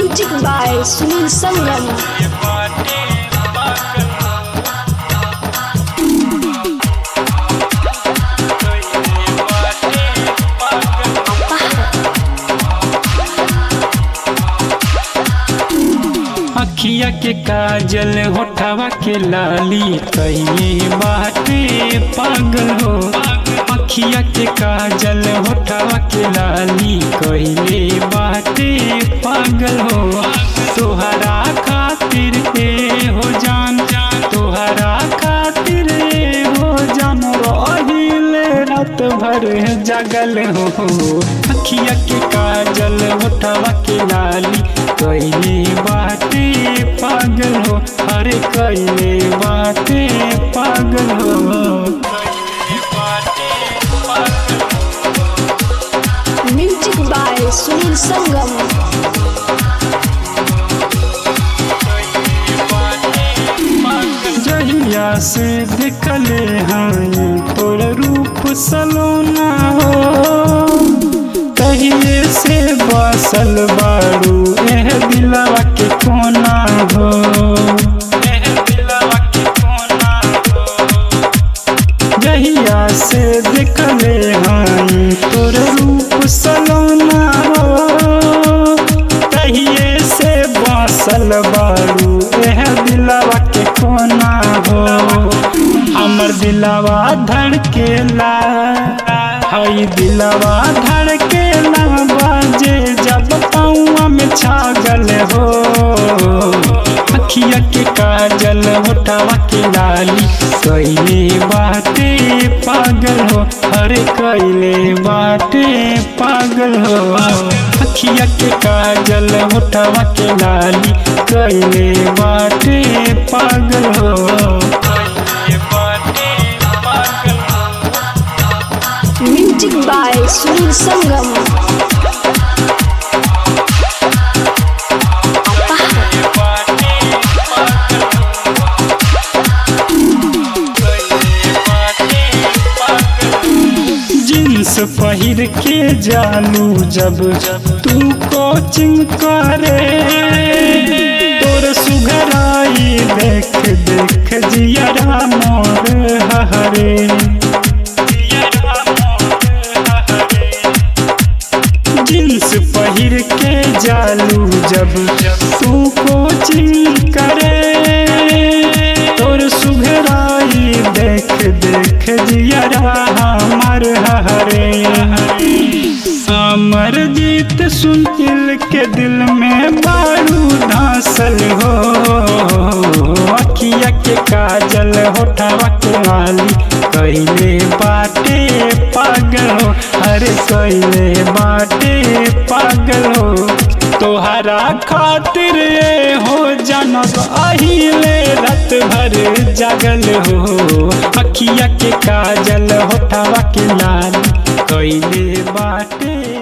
Music by Sunil संगम। अखिया के काजल होठवा के लाली कहिए बाटे पागल हो। अखिया के काजल होठवा के लाली कहिले बाटे पागल हो। तोहरा खातिर ए हो जान, तोहरा खातिर ए हो जान, रहिले रात भर जागल हो। अखिया के काजल होठवा के लाली कहिले बाटे पागल हो। अरे कहिले बाटे पागल हो। म्यूजिक बाय सुनील संगम। जहिया से देखले हाई तोर रूप सलोना हो, कहिए से बसल बारू एह दिलवा के कोना हो, एह दिलवा के कोना हो। जहिया से देखले हाई तोर रूप सलोना हो, कहिए से बसल बारू एह दिलवा के कोना हो। हमर दिलवा धड़केला हई दिलवा धड़केला बाजे जब पाँव में छागल हो। अखिया के काजल होठवा के लाली कइले बाटे पागल हो। अरे कइले बाटे पागल हो। अखिया के काजल होठवा के लाली कइले बाटे पागल हो। Music by Sunil Sangam. Jeans पहिर के जालू जब तू कोचिंग करे, तोर सुघराई देख देख जियरा मोर हरे। जींस पहिर के जालू जब तू कोचिंग करे, तोर सुघराई देख देख जियरा हमर हरे। अमर जीत सुनील के दिल में बारू धांसल हो। अखिया के काजल होठवा के लाली कइले बाटे पागल हो। अरे कइले बाटे पागल हो। तोहरा खातिर ए हो जानत अहिले रात भर जागल हो। अखिया के काजल होठवा के लाली कइले बाटे